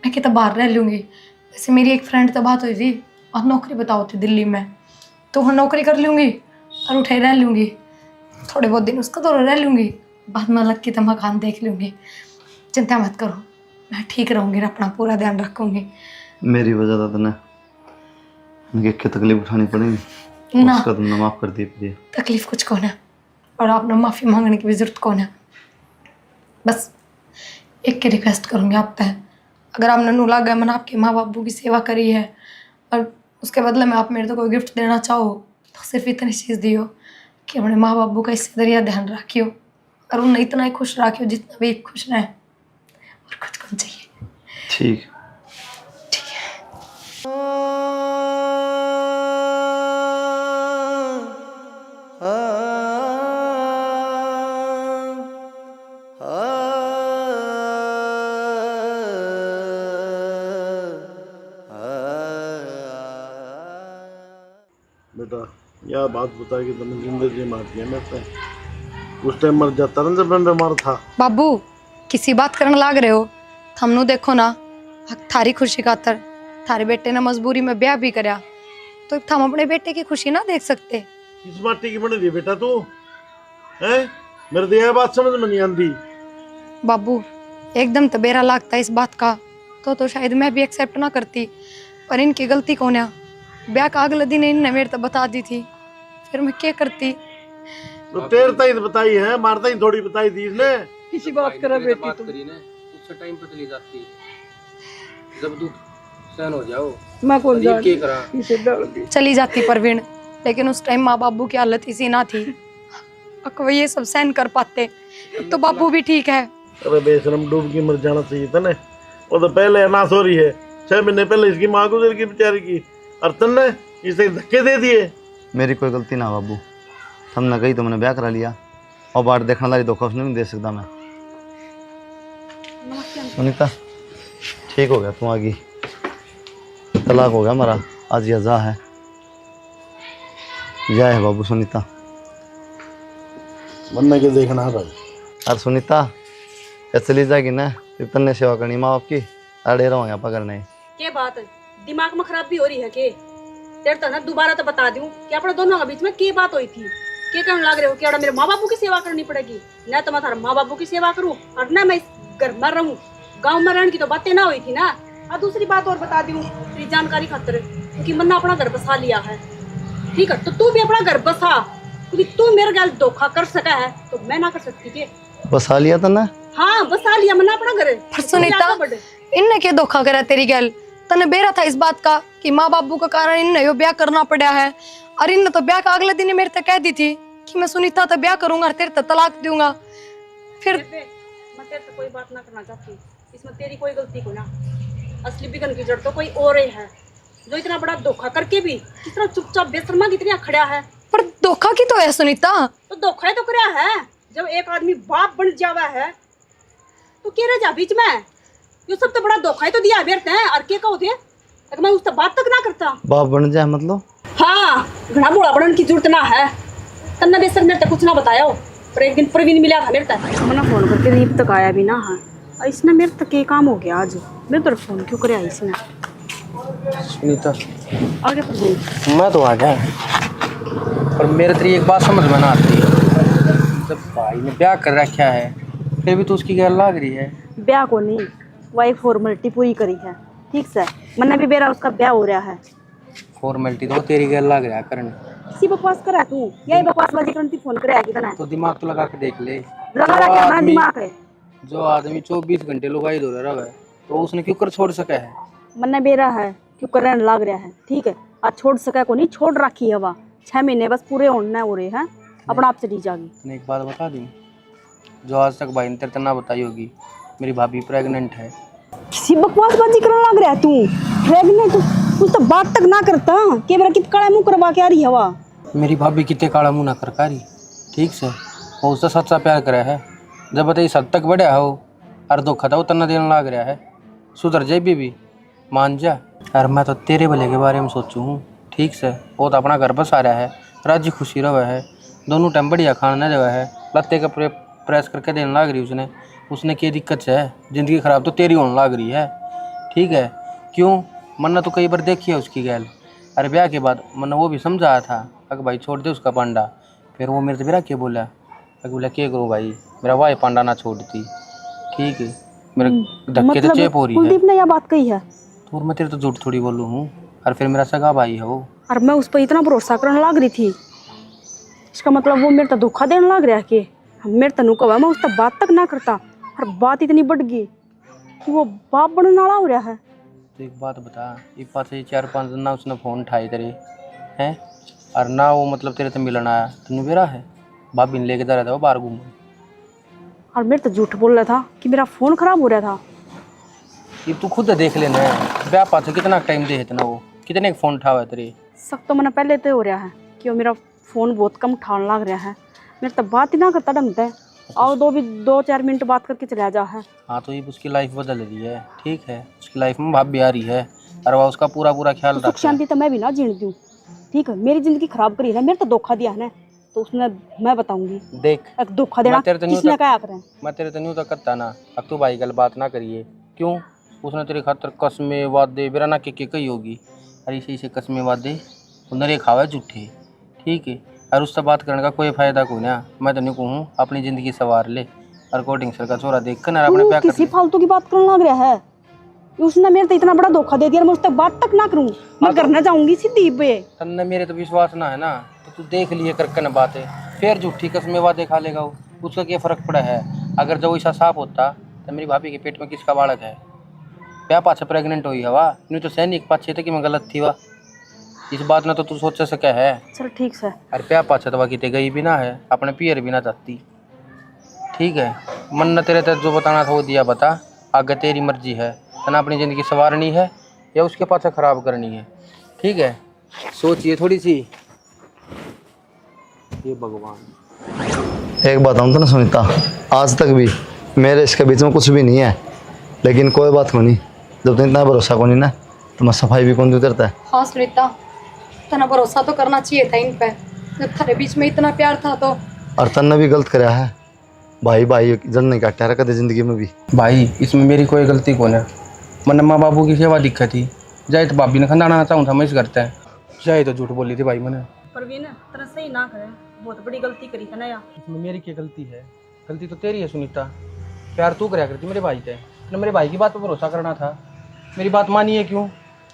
मैं कितना बाहर रह लूँगी। वैसे मेरी एक फ्रेंड तो बात हुई थी और नौकरी बताओ थी दिल्ली में, तो वहाँ नौकरी कर लूँगी और उठे रह लूँगी, थोड़े बहुत दिन उसका तो रह लूँगी, बाद में अलग की तो मकान देख लूँगी। चिंता मत करो, मैं ठीक रहूँगी, अपना पूरा ध्यान रखूँगी। मेरी वजह था तुमने उनकी क्या तकलीफ उठानी पड़ेगी, ना उसका तुमने माफ कर दी प्रिया। तकलीफ कुछ कौन है और आपने माफ़ी मांगने की भी जरूरत कौन है। बस एक की रिक्वेस्ट करूँगी आप पे, अगर आपने नू लगा मैंने आपके माँ बापू की सेवा करी है और उसके बदले में आप मेरे को कोई गिफ्ट देना चाहो तो सिर्फ इतनी चीज़ दियो कि अपने माँ बापू का इससे दरिया ध्यान रखियो और उन्हें इतना ही खुश रखियो जितना भी खुश रहे, और कुछ कौन चाहिए। ठीक ठीक है। बेटा यह बात बता कि तुमने जिंदगी मार दिया मैं पे उस टाइम मर जाता ना जब मैं बीमार था। बाबू किसी बात करने लाग रहे हो, थमनू देखो ना, थारी खुशी खातर थारे बेटे ने मजबूरी में ब्याह भी करया, तो हम अपने बेटे की खुशी ना देख सकते। किस माटी की बन रही है बेटा तू है, मेरे तो यह बात समझ में नहीं आती। बाबू एकदम तबेरा लागता इस बात का तो शायद मैं भी एक्सेप्ट ना करती, पर इनकी गलती कौन है। ब्याह का अगले दिन इनने मेरे तो बता दी थी, फिर मैं क्या करती। तो तेरता ही बताई है, मारता ही थोड़ी बताई थी इसने। किसी बात करा बेटी बात तुम, करी ना उससे टाइम पे चली जाती, जब तू सहन हो जाओ मैं कौन अजीब जान के करा। इसे डाल दी। चली जाती परवीन, लेकिन उस टाइम माँ बाबू की हालत इसी ना थी, अब ये सब सहन कर पाते तो बाबू भी ठीक है। अरे बेशरम डूब के मर जाना चाहिए था ना, वो तो पहले अनाथ हो रही है, 6 महीने पहले इसकी माँ गुजर की बेचारी की, और तुमने इसे धक्के दे दिए। मेरी कोई गलती ना बाबू, तुमने कही तो मैंने ब्याह करा लिया और बाहर देखने वाली धोखा उसने नहीं दे सकता मैं। सुनीता ठीक हो गया, तू आ गई, तलाक हो गया हमारा, आज यजा है, जय है बाबू। सुनीता बनने के देखना है भाई। और सुनीता ये चली जाएगी ना फिर तन्ने सेवा करनी माँ बाप की, अड़े रहो यहाँ पकड़ने। के बात है, दिमाग में खराब भी हो रही है के? तेरे तो ना दोबारा तो बता दूं कि अपने दोनों के बीच में की बात हुई थी, के कहने लग रहे हो कि अड़ा मेरे माँ बापू की सेवा करनी पड़ेगी, ना तो मैं थारे माँ बापू की सेवा करूं और ना मैं इस घर में रहूं। गांव में रहने की तो बातें ना हुई थी ना। और दूसरी बात और बता दूं तेरी जानकारी खातिर, क्योंकि मन्ना अपना घर बसा लिया है, ठीक है, तो तू भी अपना घर बसा, क्योंकि तू मेरे गल धोखा कर सका है तो मैं ना कर सकती के। बसा लिया था ना? हाँ बसा लिया मन्ना अपना घर। पर सुनीता इनने क्या धोखा करा तेरी गल, तने बेरा था इस बात का कि माँ बाबू के कारण इन्हें यो ब्याह करना पड़ा है, और इनने तो ब्याह का अगले दिन ही मेरे तक कह दी थी कि मैं सुनीता तो ब्याह करूंगा और तेरे तो तलाक दूंगा। फिर मैं तेरे से कोई बात ना करना चाहती, इसमें तेरी कोई गलती को ना, असली बिगन की जड़ तो कोई और ही है, जो इतना बड़ा धोखा करके भी किस तरह चुपचाप बेशर्मा की तरह खड़ा है। पर धोखा की तो है सुनीता, तो धोखा ही तो करया है। जब एक आदमी बाप बन जावा है तो क्या रह जा बीच में, ये सब तो बड़ा धोखा ही तो दिया बेरते हैं। और क्या कहो थे अगर मैं उससे बात तक ना करता। बाप बन जाए मतलब? हाँ घना बूढ़ा बनने की जरूरत ना है, तन्ना बेसर मेरे तक कुछ ना बताया हो, पर एक दिन प्रवीण मिला था मेरे तक, मैंने फोन करके दीप तक आया भी ना। हाँ और इसने मेरे तक ये काम हो गया आज, मेरे तरफ फोन क्यों करे इसने। सुनीता आगे प्रवीण मैं तो आ गया, पर मेरे तेरी एक बात समझ में ना आती है, जब भाई ने ब्याह कर रखा है फिर भी तो उसकी गैर लाग रही है। ब्याह को नहीं, वह एक फॉर्मेलिटी पूरी करी है, ठीक से मैंने भी बेरा उसका ब्याह हो रहा है। फॉर्मेलिटी तो तेरी गैर लाग रहा है करने, इसी बकवास करा तू, यही बकवासबाजी करती फोन करे आगे तना तो दिमाग तो लगा के देख ले। लगा रहा क्या दिमाग है। जो आदमी 24 घंटे लुगाई दो रहा है तो उसने क्यों कर छोड़ सका है। मन्ना बेरा है क्यों करने लग रहा है, ठीक है, आज छोड़ सका को नहीं, छोड़ रखी है वह 6 महीने बस पूरे होने हो रहे हैं, अपना आप चली जाएगी। मैं एक बात बता दूं, जो आज तक भाई ने तेरे ना बताई होगी, मेरी भाभी प्रेग्नेंट है। किसी बकवासबाजी करने लग रहा है तू, प्रेग्नेंट कुछ तो बात तक ना करता, के मेरा कित काला मुंह करवा के आ रही हवा। मेरी भाभी कितने काला मुंह ना करकारी, ठीक से वो उससे सच्चा प्यार करे है, जब बताइए सद तक बढ़िया हो और धोखा था उतना देने लग रहा है, सुधर जाए भी मान जा। और मैं तो तेरे भले के बारे में सोचूँ हूँ, ठीक से वो तो अपना घर बसा रहा है, राजी खुशी रहा है, दोनों टाइम बढ़िया खाना जगह है, लत्ते कपड़े प्रेस करके देने लग रही उसने। उसने क्या दिक्कत है, ज़िंदगी ख़राब तो तेरी होने लग रही है। ठीक है, क्यों? मन्ना तो कई बार देखी है उसकी गैल। अरे ब्याह के बाद मन्ना वो भी समझाया था, अगर भाई छोड़ दे उसका पांडा। फिर वो मेरे से बिरा के बोला, अगर बोला क्या करूँ भाई, मेरा भाई पांडा ना छोड़ती। ठीक है, मेरे धक्के तो चेप हो रही है। कुलदीप ने यह बात कही है तो मैं तेरे तो झूठ थोड़ी बोलूँ हूँ, और फिर मेरा सगा भाई है वो। और मैं उस पर इतना भरोसा करने लग रही थी, इसका मतलब वो मेरे तो धोखा देने लग रहा है कि मेरे तनु को मैं उससे बात तक ना करता, और बात इतनी बढ़ गई कि वो बाप बनने वाला हो रहा है। तो एक बात बता, ये पास 4-5 दिन ना उसने फ़ोन उठाई तेरे हैं, और ना वो मतलब तेरे से मिलन आया, तेन बेरा है भाभी ने लेके जा रहा था वो बाहर घूम। और मेरे तो झूठ बोल रहा था कि मेरा फ़ोन ख़राब हो रहा था। ये तू खुद देख लेना है, ब्याह पास कितना टाइम दे इतना, वो कितने फ़ोन उठावा है तेरे। सब तो मैंने पहले तो हो रहा है कि वो मेरा फ़ोन बहुत कम उठाने लग रहा है, मेरे तो बात ही ना करता ढंग से, और 2-4 मिनट बात करके चला जा है। हाँ तो ये उसकी लाइफ बदल रही है। ठीक है, उसकी लाइफ में भाभी आ रही है, और वह उसका पूरा ख्याल सुख रखता है। शांति तो मैं भी ना जीने दूँ। ठीक है, मेरी ज़िंदगी ख़राब करी है, मेरे तो धोखा दिया है ना, तो उसने मैं बताऊंगी। देख, एक धोखा देना मैं तेरे तन्यू किसने तक- क्या करें। मैं तेरे तन्यू तक करता ना, अब तू भाई गल बात ना करिए। क्यों? उसने तेरे खातर कसमें वादे बेरा ना के कही होगी, अरे इसे कसमें वादे उन्हें खावा झूठे। ठीक है, और उससे बात करने का कोई फ़ायदा कोई ना। मैं तन्यू कहूँ अपनी ज़िंदगी सवार ले, और कोटिंग सर का छोरा देख कर ना अपने तू प्यार कर किसी ले। फालतू की बात करने लग रहा है, उसने मेरे तो इतना बड़ा धोखा दे दिया, मैं उससे बात तक ना करूं, मैं घर ना जाऊंगी सीधी पे। तन्ने मेरे तो विश्वास ना है ना, तो तू देख लिए करके ना बातें, फिर झूठी कसमें वादे खा लेगा वो, उसका क्या फ़र्क पड़ा है। अगर जो ऐसा साफ होता तो मेरी भाभी के पेट में किसका बालक है? क्या पाछे प्रेग्नेंट हुई हवा, नहीं तो सैनिक पाछे थे कि मैं गलत थी वा। इस बात ने तो तू सोच सके है। चल ठीक से। अरे प्या पाछे तो किते गई भी ना है, अपने पियर भी ना चाहती। ठीक है, मन ने तेरे तक जो बताना था वो दिया, बता आगे तेरी मर्जी है, तना अपनी ज़िंदगी संवारनी है या उसके पाछे ख़राब करनी है। ठीक है, सोचिए थोड़ी सी। ये भगवान, एक बात हम तो ना सुनीता, आज तक भी मेरे इसके बीच में कुछ भी नहीं है, लेकिन कोई बात को नहीं, जब तक इतना भरोसा को नहीं ना, तो मैं सफाई भी कौन उतरता है। हाँ सुनीता, तना भरोसा तो करना चाहिए था इन पे, जब थारे बीच में इतना प्यार था तो। और तन्ने भी गलत कराया है, भाई भाई जन नहीं काटा रखा था जिंदगी में भी। भाई इसमें मेरी कोई गलती कौन है? मैंने माँ बाबू की सेवा दिक्कत थी, जाए तो भाभी ने खंदाना चाहूँ था मैं इस करता है, जाए तो झूठ बोली थी भाई मैंने। परवीन तेरा सही ना करे, बहुत बड़ी गलती करी है ना यार। इसमें मेरी क्या गलती है? गलती तो तेरी है सुनीता, प्यार तू कराया करती मेरे भाई से, ना मेरे भाई की बात पर भरोसा करना था। मेरी बात मानी है क्यों,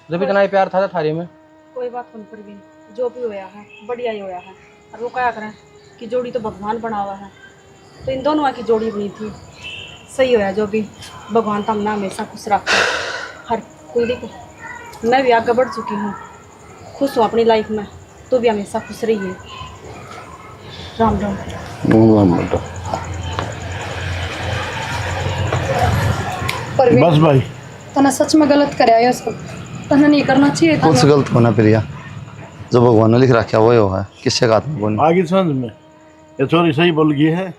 जब इतना ही प्यार था थारे में। कोई बात नहीं परवीन, जो भी होया है बढ़िया ही होया है, और वो क्या करें कि जोड़ी तो भगवान बना हुआ है, तो इन दोनों की जोड़ी बनी थी, सही होया जो भी। भगवान तो हमने हमेशा खुश रखा हर कोई। देखो मैं भी आगे बढ़ चुकी हूँ, खुश हूँ अपनी लाइफ में, तो भी हमेशा खुश रही है। राम राम। पर भी बस भाई, तना सच में गलत कराया ये सब, तना नहीं करना चाहिए था। कुछ गलत होना प्रिया, जो भगवान ने लिख रखा वही हो है, किससे का हाथ में कौन। आगे समझ में ये छोरी सही बोल गई है,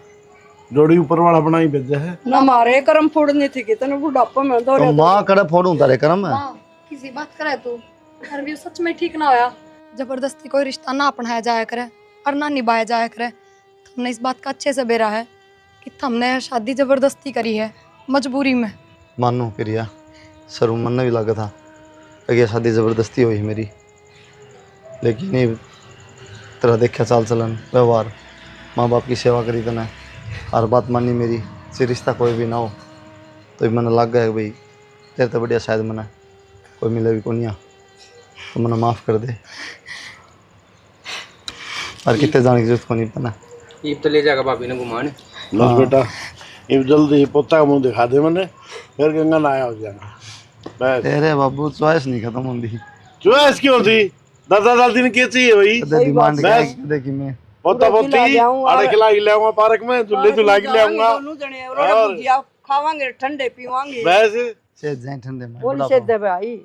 जोड़ी ऊपर वाला बना ही भेजा है। ना हमारे कर्म फोड़ने थे कितने बुढ़ापा में दो तो माँ कड़े फोड़ू तारे करम है। हाँ, किसी बात करे तू, पर भी सच में ठीक ना होया। जबरदस्ती कोई रिश्ता ना अपनाया जाया करे और ना निभाया जाया करे। हमने इस बात का अच्छे से बेरा है कि हमने यह शादी जबरदस्ती करी है, मजबूरी में। मानो प्रिया, सर मन ने भी लगा था कि शादी ज़बरदस्ती हुई मेरी, लेकिन ये तरह देखा चाल चलन व्यवहार, माँ बाप की सेवा करी तने, हर बात मानी मेरी, से रिश्ता कोई भी ना हो, तो मैंने लग गया भाई तेरे तो बढ़िया शायद मैंने कोई मिले भी को नहीं, तो मैंने माफ़ कर दे, और कितने जाने की जरूरत को नहीं पना। ईब तो ले जाएगा भाभी ने घुमाने। बस बेटा, ये जल्दी पोता का मुंह दिखा दे मैंने, फिर गंगा नहाया हो जाना। बस तेरे बाबू चॉइस नहीं खत्म होती, चॉइस क्यों थी? दादा दादी ने क्या चाहिए भाई? डिमांड बस। देखी मैं पोता पोती आड़े खिला के ले आऊंगा पार्क में, झूले झुला के ले आऊंगा, दोनों जने और भुजिया खावांगे, ठंडे पीवांगे, बस से जाए ठंडे में बोल से दे भाई।